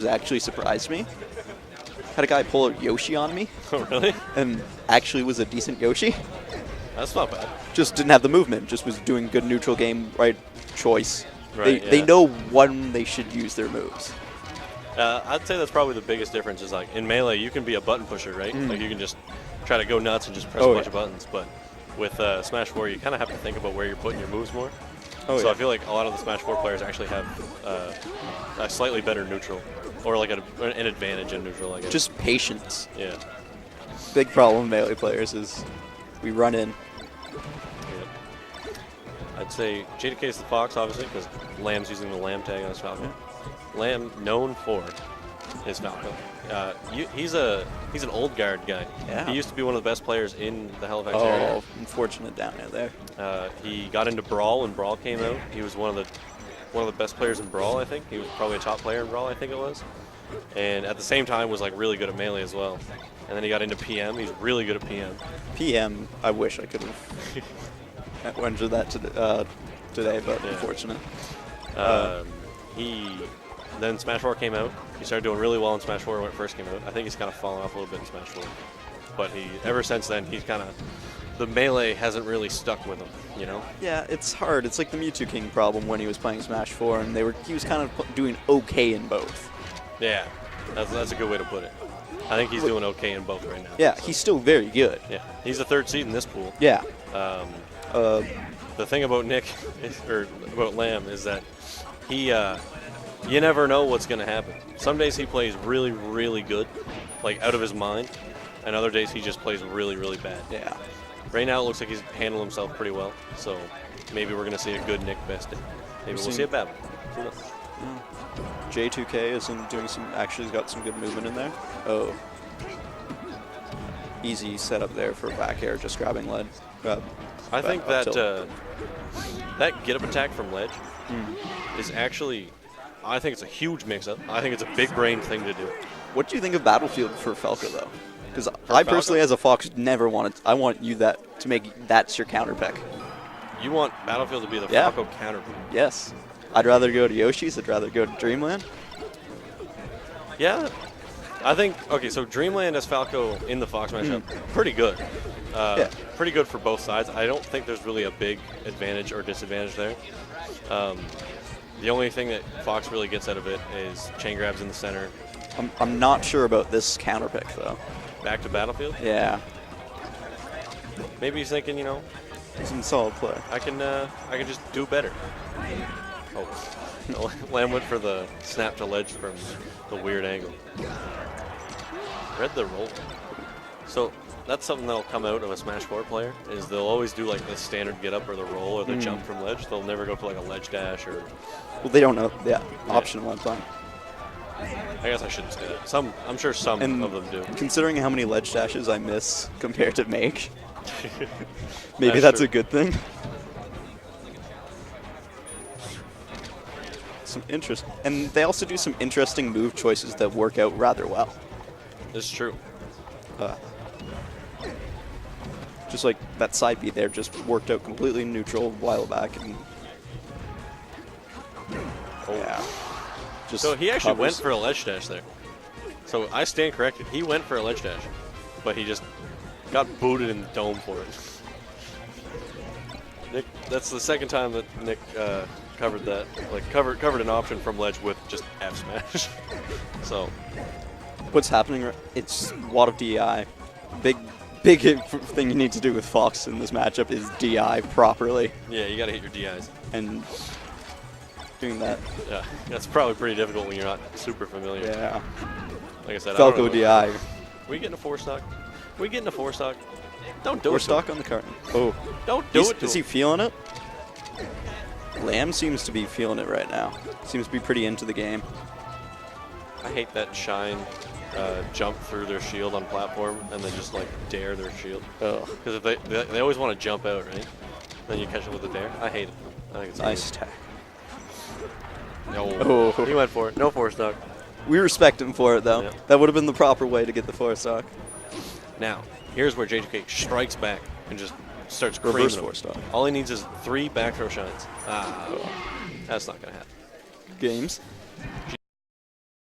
actually surprised me. Had a guy pull a Yoshi on me. Oh, really? And actually was a decent Yoshi. That's not bad. Just didn't have the movement. Just was doing good neutral game, right choice. Right, they know when they should use their moves. I'd say that's probably the biggest difference is like in Melee, you can be a button pusher, right? Like you can just try to go nuts and just press a bunch of buttons. But with Smash 4, you kind of have to think about where you're putting your moves more. So I feel like a lot of the Smash 4 players actually have a slightly better neutral, or like an advantage in neutral, I guess. Just patience. Yeah. Big problem with Melee players is we run in. Yeah. I'd say Jay2k is the Fox, obviously, because Lamb's using the Lamb tag on his Falco. Lamb, known for his Falco. He's an old guard guy. Yeah. He used to be one of the best players in the Halifax area. Oh, unfortunate down there. He got into Brawl when Brawl came out. He was one of the best players in Brawl, I think. He was probably a top player in Brawl, I think it was. And at the same time was like really good at Melee as well. And then he got into PM. He's really good at PM. PM, I wish I could have went to that today, but unfortunate. Then Smash 4 came out. He started doing really well in Smash 4 when it first came out. I think he's kind of fallen off a little bit in Smash 4. But ever since then, he's kind of, the Melee hasn't really stuck with him, you know? Yeah, it's hard. It's like the Mewtwo King problem when he was playing Smash 4, and he was kind of doing okay in both. Yeah, that's a good way to put it. I think he's doing okay in both right now. Yeah, so. He's still very good. Yeah, he's the third seed in this pool. Yeah. The thing about Nick, or about Lamb, is that you never know what's going to happen. Some days he plays really, really good, like out of his mind, and other days he just plays really, really bad. Yeah. Right now it looks like he's handled himself pretty well, so maybe we're going to see a good Nick best day. Maybe we'll see a bad one. Jay2k isn't doing actually got some good movement in there. Oh. Easy setup there for back air, just grabbing lead. I think that that get-up attack from ledge is actually, I think it's a huge mix-up. I think it's a big brain thing to do. What do you think of Battlefield for Falco, though? Because I personally, as a Fox, never wanted. I want you to make that's your counter pick. You want Battlefield to be the Falco counter pick? Yes. I'd rather go to Yoshi's. I'd rather go to Dreamland. Yeah. I think, okay, so Dreamland as Falco in the Fox matchup, pretty good. Pretty good for both sides. I don't think there's really a big advantage or disadvantage there. The only thing that Fox really gets out of it is chain grabs in the center. I'm not sure about this counter pick, though. Back to Battlefield? Yeah. Maybe he's thinking, you know, some solid play. I can just do better. Oh, Lamb went for the snap to ledge from the weird angle. Read the roll. So that's something that'll come out of a Smash 4 player, is they'll always do like the standard get up or the roll or the jump from ledge. They'll never go for like a ledge dash or... Well, they don't know. Yeah, optional one time. I guess I shouldn't say that. I'm sure some of them do. Considering how many ledge dashes I miss compared to make, maybe that's a good thing. Some interest, and they also do some interesting move choices that work out rather well. This is true. Just like that side B there just worked out completely neutral a while back. And so he actually went for a ledge dash there. So I stand corrected. He went for a ledge dash, but he just got booted in the dome for it. Nick, that's the second time that Nick covered that, like covered an option from ledge with just F smash. So what's happening? It's a lot of DI. Big thing you need to do with Fox in this matchup is DI properly. Yeah, you got to hit your DIs. And doing that. Yeah, that's probably pretty difficult when you're not super familiar. Yeah. Like I said, Falco DI. Are we getting a 4-stock? Are we getting a 4-stock? Don't do it. 4-stock on the carton. Oh. Don't do it. Is he feeling it? Lamb seems to be feeling it right now. Seems to be pretty into the game. I hate that Shine jump through their shield on platform and then just like dare their shield. Because if they always want to jump out, right? Then you catch them with a dare. I hate it. I think it's nice attack. No, he went for it. No 4-stock. We respect him for it, though. Yeah. That would have been the proper way to get the 4-stock. Now, here's where Jay2k strikes back and just starts reverse creaming 4-stock. All he needs is 3 back throw shines. That's not going to happen. Games.